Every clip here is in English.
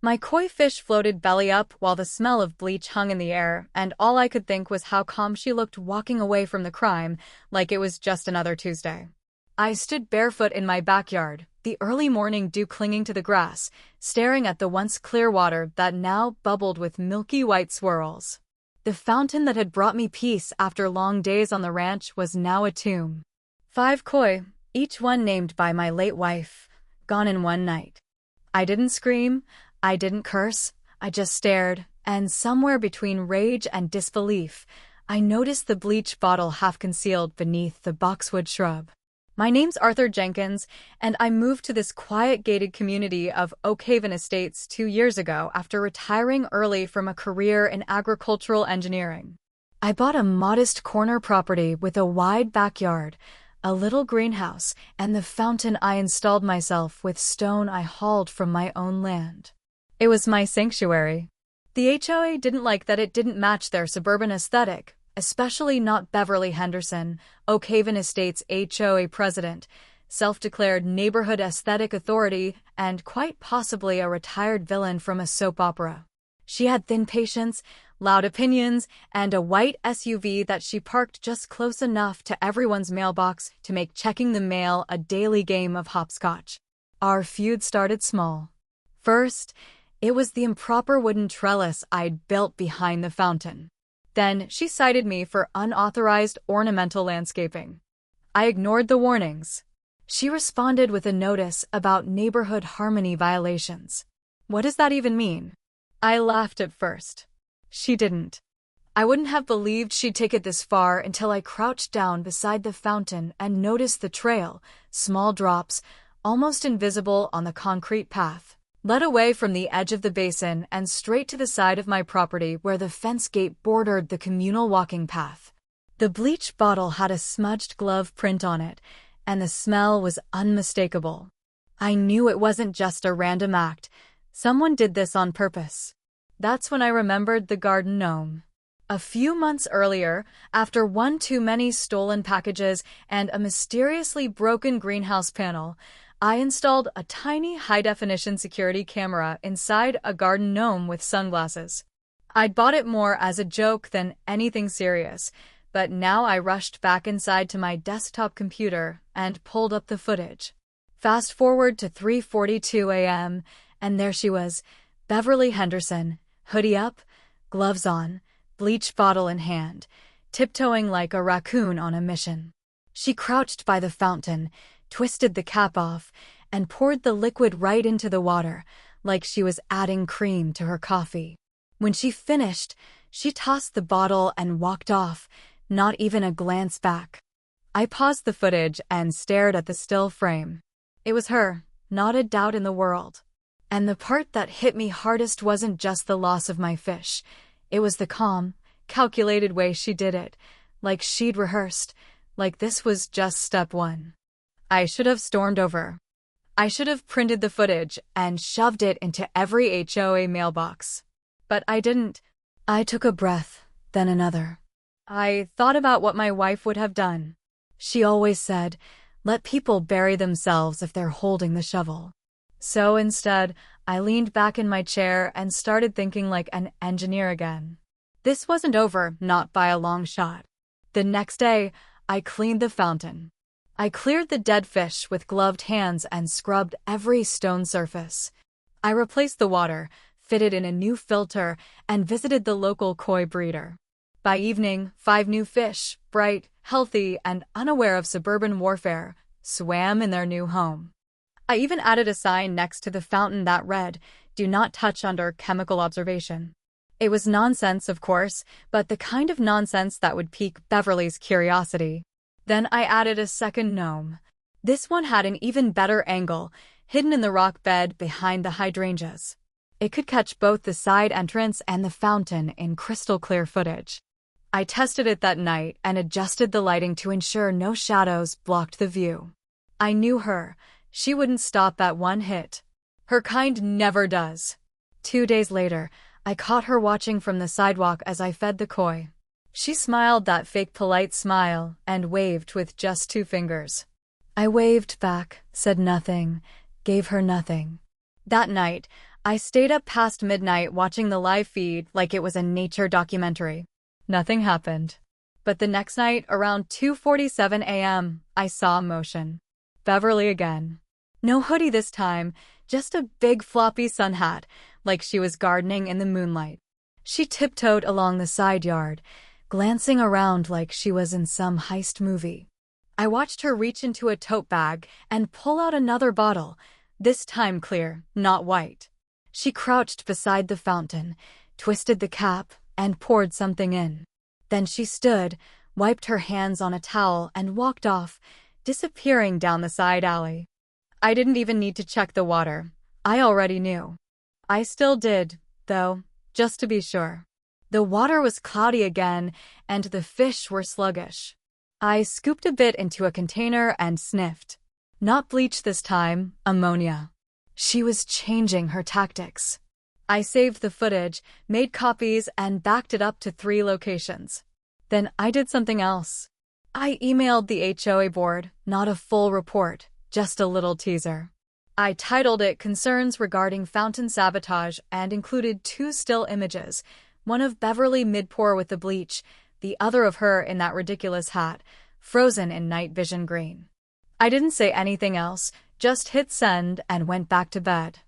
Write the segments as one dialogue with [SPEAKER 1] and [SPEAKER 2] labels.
[SPEAKER 1] My koi fish floated belly up while the smell of bleach hung in the air, and all I could think was how calm she looked walking away from the crime, like it was just another Tuesday. I stood barefoot in my backyard, the early morning dew clinging to the grass, staring at the once clear water that now bubbled with milky white swirls. The fountain that had brought me peace after long days on the ranch was now a tomb. 5 koi, each one named by my late wife, gone in one night. I didn't scream, I didn't curse, I just stared, and somewhere between rage and disbelief, I noticed the bleach bottle half concealed beneath the boxwood shrub. My name's Arthur Jenkins, and I moved to this quiet gated community of Oak Haven Estates 2 years ago after retiring early from a career in agricultural engineering. I bought a modest corner property with a wide backyard, a little greenhouse, and the fountain I installed myself with stone I hauled from my own land. It was my sanctuary. The HOA didn't like that it didn't match their suburban aesthetic, especially not Beverly Henderson, Oak Haven Estates HOA president, self-declared neighborhood aesthetic authority, and quite possibly a retired villain from a soap opera. She had thin patience, loud opinions, and a white SUV that she parked just close enough to everyone's mailbox to make checking the mail a daily game of hopscotch. Our feud started small. First, it was the improper wooden trellis I'd built behind the fountain. Then she cited me for unauthorized ornamental landscaping. I ignored the warnings. She responded with a notice about neighborhood harmony violations. What does that even mean? I laughed at first. She didn't. I wouldn't have believed she'd take it this far until I crouched down beside the fountain and noticed the trail, small drops, almost invisible on the concrete path, led away from the edge of the basin and straight to the side of my property where the fence gate bordered the communal walking path. The bleach bottle had a smudged glove print on it, and the smell was unmistakable. I knew it wasn't just a random act. Someone did this on purpose. That's when I remembered the garden gnome. A few months earlier, after one too many stolen packages and a mysteriously broken greenhouse panel, I installed a tiny high-definition security camera inside a garden gnome with sunglasses. I'd bought it more as a joke than anything serious, but now I rushed back inside to my desktop computer and pulled up the footage. Fast forward to 3:42 a.m., and there she was, Beverly Henderson, hoodie up, gloves on, bleach bottle in hand, tiptoeing like a raccoon on a mission. She crouched by the fountain, twisted the cap off, and poured the liquid right into the water, like she was adding cream to her coffee. When she finished, she tossed the bottle and walked off, not even a glance back. I paused the footage and stared at the still frame. It was her, not a doubt in the world. And the part that hit me hardest wasn't just the loss of my fish. It was the calm, calculated way she did it, like she'd rehearsed, like this was just step one. I should have stormed over. I should have printed the footage and shoved it into every HOA mailbox. But I didn't. I took a breath, then another. I thought about what my wife would have done. She always said, let people bury themselves if they're holding the shovel. So instead, I leaned back in my chair and started thinking like an engineer again. This wasn't over, not by a long shot. The next day, I cleaned the fountain. I cleared the dead fish with gloved hands and scrubbed every stone surface. I replaced the water, fitted in a new filter, and visited the local koi breeder. By evening, 5 new fish, bright, healthy, and unaware of suburban warfare, swam in their new home. I even added a sign next to the fountain that read, "Do not touch under chemical observation." It was nonsense, of course, but the kind of nonsense that would pique Beverly's curiosity. Then I added a second gnome. This one had an even better angle, hidden in the rock bed behind the hydrangeas. It could catch both the side entrance and the fountain in crystal-clear footage. I tested it that night and adjusted the lighting to ensure no shadows blocked the view. I knew her. She wouldn't stop at one hit. Her kind never does. 2 days later, I caught her watching from the sidewalk as I fed the koi. She smiled that fake polite smile and waved with just 2 fingers. I waved back, said nothing, gave her nothing. That night, I stayed up past midnight watching the live feed like it was a nature documentary. Nothing happened. But the next night, around 2:47 a.m., I saw motion. Beverly again. No hoodie this time, just a big floppy sun hat, like she was gardening in the moonlight. She tiptoed along the side yard, glancing around like she was in some heist movie. I watched her reach into a tote bag and pull out another bottle, this time clear, not white. She crouched beside the fountain, twisted the cap, and poured something in. Then she stood, wiped her hands on a towel, and walked off, disappearing down the side alley. I didn't even need to check the water. I already knew. I still did, though, just to be sure. The water was cloudy again, and the fish were sluggish. I scooped a bit into a container and sniffed. Not bleach this time, ammonia. She was changing her tactics. I saved the footage, made copies, and backed it up to 3 locations. Then I did something else. I emailed the HOA board, not a full report, just a little teaser. I titled it Concerns Regarding Fountain Sabotage and included 2 still images, one of Beverly mid-pour with the bleach, the other of her in that ridiculous hat, frozen in night vision green. I didn't say anything else, just hit send and went back to bed.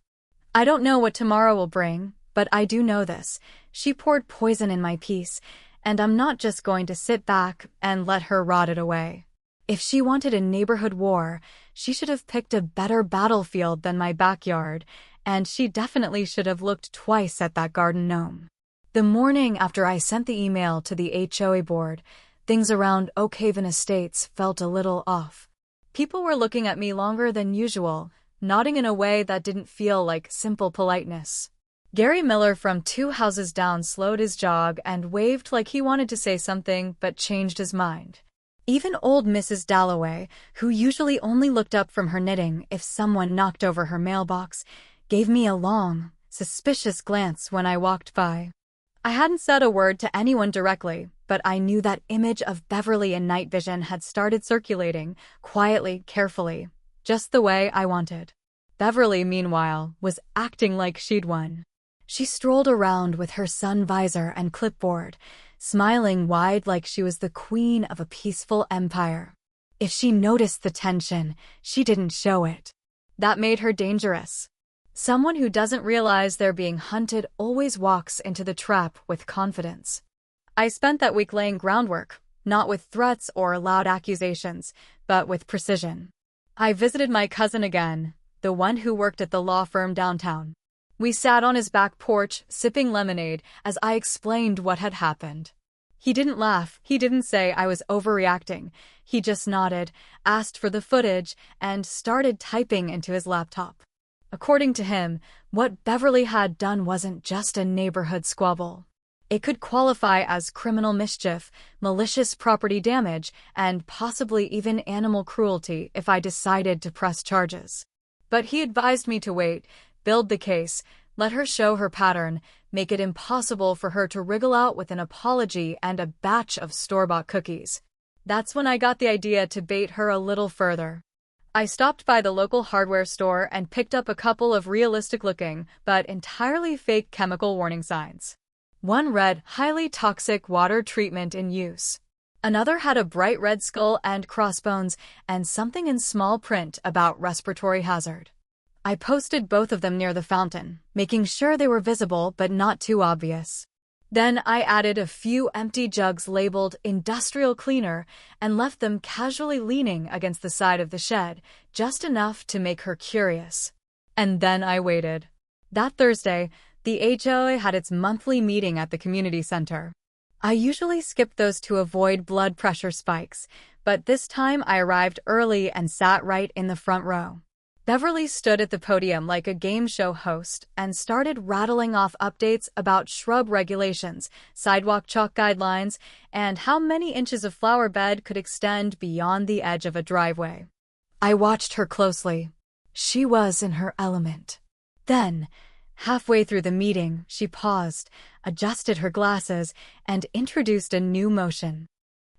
[SPEAKER 1] I don't know what tomorrow will bring, but I do know this. She poured poison in my piece, and I'm not just going to sit back and let her rot it away. If she wanted a neighborhood war, she should have picked a better battlefield than my backyard, and she definitely should have looked twice at that garden gnome. The morning after I sent the email to the HOA board, things around Oakhaven Estates felt a little off. People were looking at me longer than usual, nodding in a way that didn't feel like simple politeness. Gary Miller from 2 houses down slowed his jog and waved like he wanted to say something but changed his mind. Even old Mrs. Dalloway, who usually only looked up from her knitting if someone knocked over her mailbox, gave me a long, suspicious glance when I walked by. I hadn't said a word to anyone directly, but I knew that image of Beverly in night vision had started circulating, quietly, carefully, just the way I wanted. Beverly, meanwhile, was acting like she'd won. She strolled around with her sun visor and clipboard, smiling wide like she was the queen of a peaceful empire. If she noticed the tension, she didn't show it. That made her dangerous. Someone who doesn't realize they're being hunted always walks into the trap with confidence. I spent that week laying groundwork, not with threats or loud accusations, but with precision. I visited my cousin again, the one who worked at the law firm downtown. We sat on his back porch, sipping lemonade, as I explained what had happened. He didn't laugh, he didn't say I was overreacting. He just nodded, asked for the footage, and started typing into his laptop. According to him, what Beverly had done wasn't just a neighborhood squabble. It could qualify as criminal mischief, malicious property damage, and possibly even animal cruelty if I decided to press charges. But he advised me to wait, build the case, let her show her pattern, make it impossible for her to wriggle out with an apology and a batch of store-bought cookies. That's when I got the idea to bait her a little further. I stopped by the local hardware store and picked up a couple of realistic-looking, but entirely fake chemical warning signs. One read, "Highly toxic water treatment in use." Another had a bright red skull and crossbones, and something in small print about respiratory hazard. I posted both of them near the fountain, making sure they were visible but not too obvious. Then I added a few empty jugs labeled industrial cleaner and left them casually leaning against the side of the shed, just enough to make her curious. And then I waited. That Thursday, the HOA had its monthly meeting at the community center. I usually skip those to avoid blood pressure spikes, but this time I arrived early and sat right in the front row. Beverly stood at the podium like a game show host and started rattling off updates about shrub regulations, sidewalk chalk guidelines, and how many inches of flower bed could extend beyond the edge of a driveway. I watched her closely. She was in her element. Then, halfway through the meeting, she paused, adjusted her glasses, and introduced a new motion.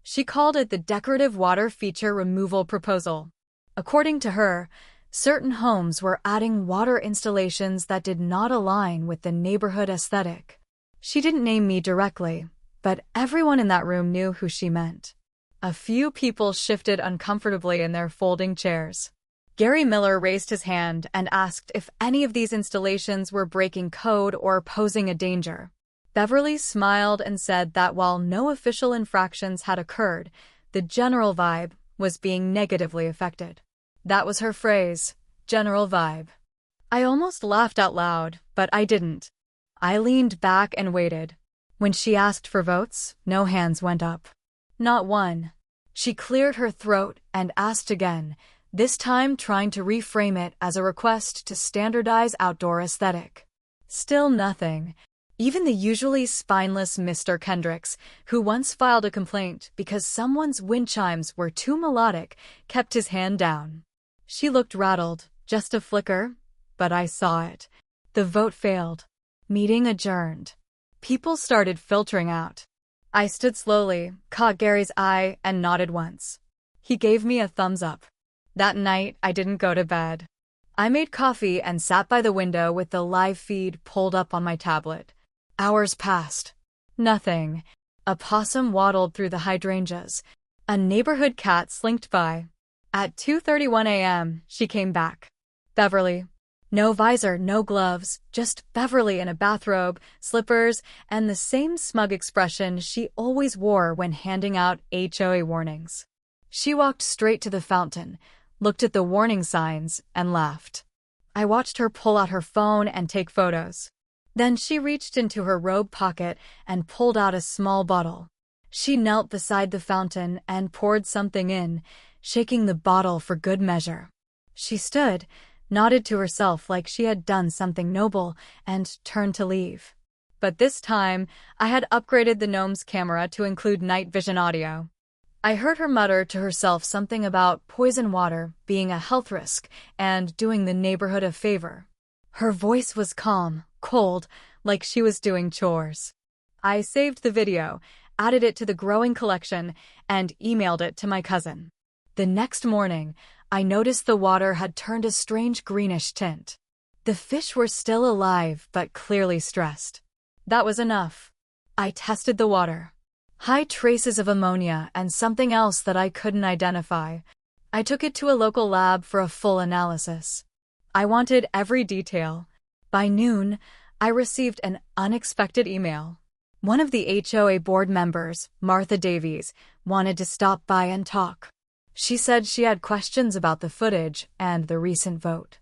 [SPEAKER 1] She called it the Decorative Water Feature Removal Proposal. According to her, Certain homes were adding water installations that did not align with the neighborhood aesthetic. She didn't name me directly, but everyone in that room knew who she meant. A few people shifted uncomfortably in their folding chairs. Gary Miller raised his hand and asked if any of these installations were breaking code or posing a danger. Beverly smiled and said that while no official infractions had occurred, the general vibe was being negatively affected. That was her phrase, general vibe. I almost laughed out loud, but I didn't. I leaned back and waited. When she asked for votes, no hands went up. Not one. She cleared her throat and asked again, this time trying to reframe it as a request to standardize outdoor aesthetic. Still nothing. Even the usually spineless Mr. Kendricks, who once filed a complaint because someone's wind chimes were too melodic, kept his hand down. She looked rattled, just a flicker, but I saw it. The vote failed. Meeting adjourned. People started filtering out. I stood slowly, caught Gary's eye, and nodded once. He gave me a thumbs up. That night, I didn't go to bed. I made coffee and sat by the window with the live feed pulled up on my tablet. Hours passed. Nothing. A possum waddled through the hydrangeas. A neighborhood cat slinked by. At 2:31 a.m., she came back. Beverly. No visor, no gloves, just Beverly in a bathrobe, slippers, and the same smug expression she always wore when handing out HOA warnings. She walked straight to the fountain, looked at the warning signs, and laughed. I watched her pull out her phone and take photos. Then she reached into her robe pocket and pulled out a small bottle. She knelt beside the fountain and poured something in, shaking the bottle for good measure. She stood, nodded to herself like she had done something noble, and turned to leave. But this time, I had upgraded the gnome's camera to include night vision audio. I heard her mutter to herself something about poison water being a health risk and doing the neighborhood a favor. Her voice was calm, cold, like she was doing chores. I saved the video, added it to the growing collection, and emailed it to my cousin. The next morning, I noticed the water had turned a strange greenish tint. The fish were still alive but clearly stressed. That was enough. I tested the water. High traces of ammonia and something else that I couldn't identify. I took it to a local lab for a full analysis. I wanted every detail. By noon, I received an unexpected email. One of the HOA board members, Martha Davies, wanted to stop by and talk. She said she had questions about the footage and the recent vote.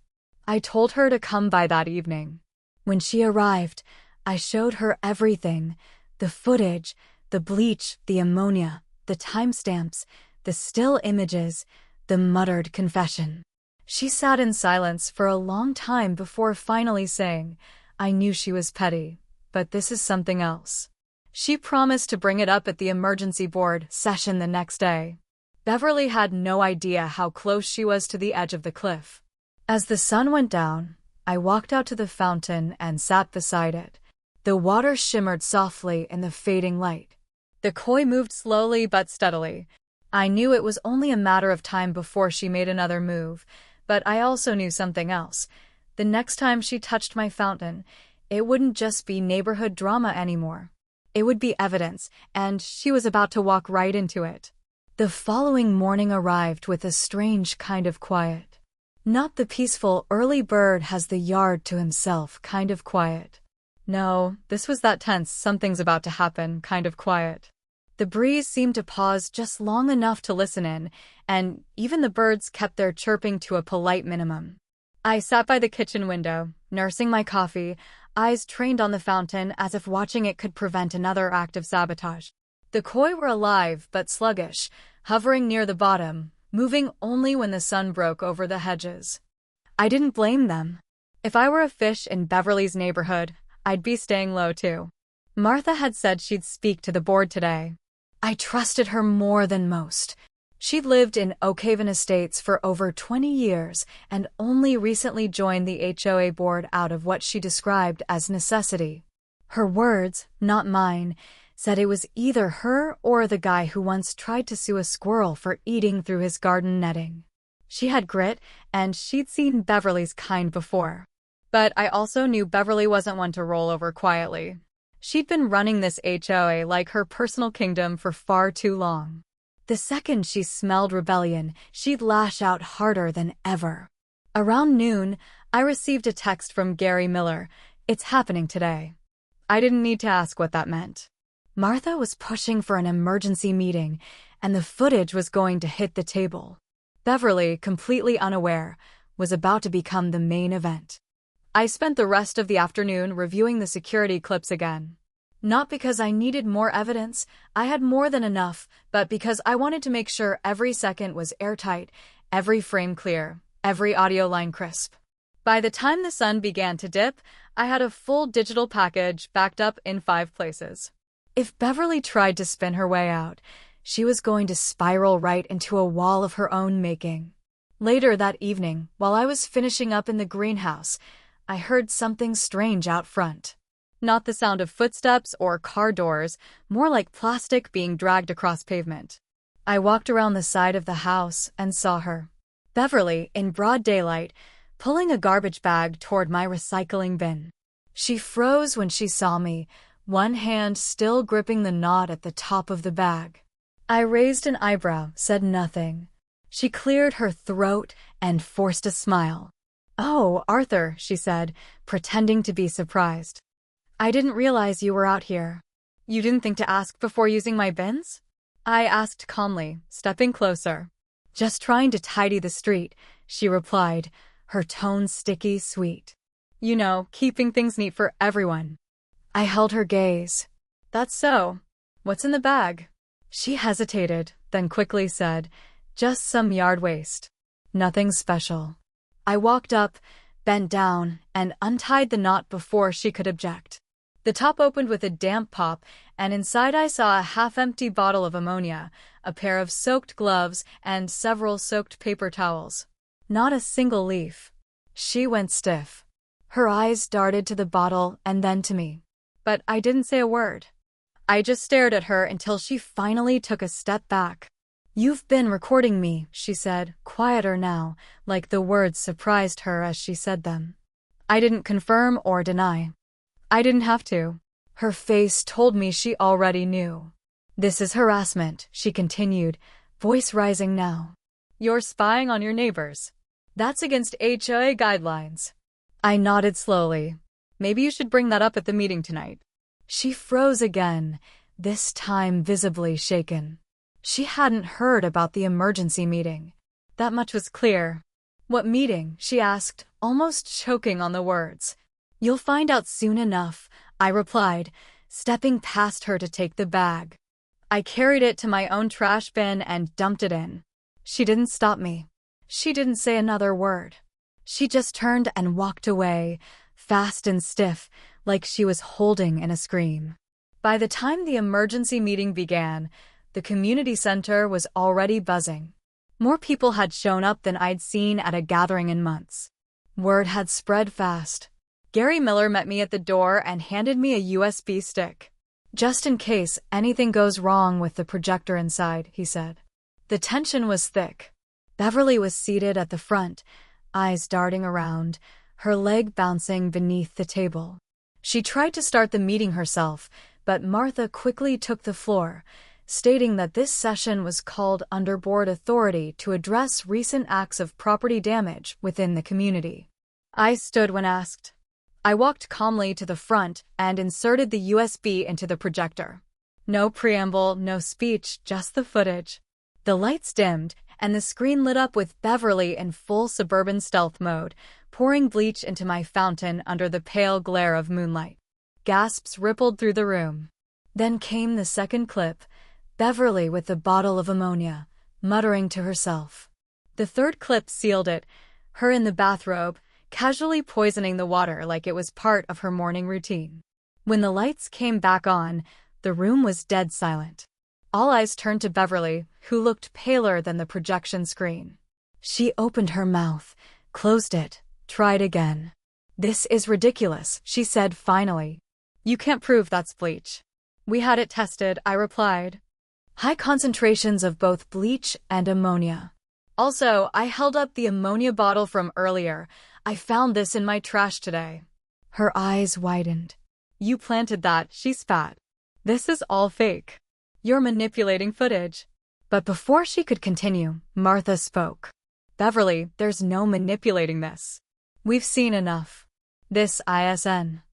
[SPEAKER 1] I told her to come by that evening. When she arrived, I showed her everything: the footage, the bleach, the ammonia, the timestamps, the still images, the muttered confession. She sat in silence for a long time before finally saying, "I knew she was petty, but this is something else." She promised to bring it up at the emergency board session the next day. Beverly had no idea how close she was to the edge of the cliff. As the sun went down, I walked out to the fountain and sat beside it. The water shimmered softly in the fading light. The koi moved slowly but steadily. I knew it was only a matter of time before she made another move, but I also knew something else. The next time she touched my fountain, it wouldn't just be neighborhood drama anymore. It would be evidence, and she was about to walk right into it. The following morning arrived with a strange kind of quiet. Not the peaceful early bird has the yard to himself kind of quiet. No, this was that tense something's about to happen kind of quiet. The breeze seemed to pause just long enough to listen in, and even the birds kept their chirping to a polite minimum. I sat by the kitchen window, nursing my coffee, eyes trained on the fountain as if watching it could prevent another act of sabotage. The koi were alive but sluggish, hovering near the bottom, moving only when the sun broke over the hedges. I didn't blame them. If I were a fish in Beverly's neighborhood, I'd be staying low too. Martha had said she'd speak to the board today. I trusted her more than most. She'd lived in Oakhaven Estates for over 20 years and only recently joined the HOA board out of what she described as necessity. Her words, not mine, said it was either her or the guy who once tried to sue a squirrel for eating through his garden netting. She had grit, and she'd seen Beverly's kind before. But I also knew Beverly wasn't one to roll over quietly. She'd been running this HOA like her personal kingdom for far too long. The second she smelled rebellion, she'd lash out harder than ever. Around noon, I received a text from Gary Miller. "It's happening today." I didn't need to ask what that meant. Martha was pushing for an emergency meeting, and the footage was going to hit the table. Beverly, completely unaware, was about to become the main event. I spent the rest of the afternoon reviewing the security clips again. Not because I needed more evidence, I had more than enough, but because I wanted to make sure every second was airtight, every frame clear, every audio line crisp. By the time the sun began to dip, I had a full digital package backed up in 5 places. If Beverly tried to spin her way out, she was going to spiral right into a wall of her own making. Later that evening, while I was finishing up in the greenhouse, I heard something strange out front. Not the sound of footsteps or car doors, more like plastic being dragged across pavement. I walked around the side of the house and saw her. Beverly, in broad daylight, pulling a garbage bag toward my recycling bin. She froze when she saw me, one hand still gripping the knot at the top of the bag. I raised an eyebrow, said nothing. She cleared her throat and forced a smile. "Oh, Arthur," she said, pretending to be surprised. "I didn't realize you were out here." "You didn't think to ask before using my bins?" I asked calmly, stepping closer. "Just trying to tidy the street," she replied, her tone sticky sweet. "You know, keeping things neat for everyone." I held her gaze. "That's so. What's in the bag?" She hesitated, then quickly said, "Just some yard waste. Nothing special." I walked up, bent down, and untied the knot before she could object. The top opened with a damp pop, and inside I saw a half-empty bottle of ammonia, a pair of soaked gloves, and several soaked paper towels. Not a single leaf. She went stiff. Her eyes darted to the bottle and then to me. But I didn't say a word. I just stared at her until she finally took a step back. "You've been recording me," she said, quieter now, like the words surprised her as she said them. I didn't confirm or deny. I didn't have to. Her face told me she already knew. "This is harassment," she continued, voice rising now. "You're spying on your neighbors. That's against HOA guidelines." I nodded slowly. "Maybe you should bring that up at the meeting tonight." She froze again, this time visibly shaken. She hadn't heard about the emergency meeting. That much was clear. "What meeting?" she asked, almost choking on the words. "You'll find out soon enough," I replied, stepping past her to take the bag. I carried it to my own trash bin and dumped it in. She didn't stop me. She didn't say another word. She just turned and walked away, fast and stiff, like she was holding in a scream. By the time the emergency meeting began, the community center was already buzzing. More people had shown up than I'd seen at a gathering in months. Word had spread fast. Gary Miller met me at the door and handed me a USB stick. "Just in case anything goes wrong with the projector inside," he said. The tension was thick. Beverly was seated at the front, eyes darting around, her leg bouncing beneath the table. She tried to start the meeting herself, but Martha quickly took the floor, stating that this session was called under board authority to address recent acts of property damage within the community. I stood when asked. I walked calmly to the front and inserted the USB into the projector. No preamble, no speech, just the footage. The lights dimmed, and the screen lit up with Beverly in full suburban stealth mode, pouring bleach into my fountain under the pale glare of moonlight. Gasps rippled through the room. Then came the second clip, Beverly with the bottle of ammonia, muttering to herself. The third clip sealed it, her in the bathrobe, casually poisoning the water like it was part of her morning routine. When the lights came back on, the room was dead silent. All eyes turned to Beverly, who looked paler than the projection screen. She opened her mouth, closed it, tried again. "This is ridiculous," she said finally. "You can't prove that's bleach." "We had it tested," I replied. "High concentrations of both bleach and ammonia." Also, I held up the ammonia bottle from earlier. I found this in my trash today. Her eyes widened. You planted that, she spat. This is all fake. You're manipulating footage. But before she could continue, Martha spoke. Beverly, there's no manipulating this. We've seen enough. This ISN.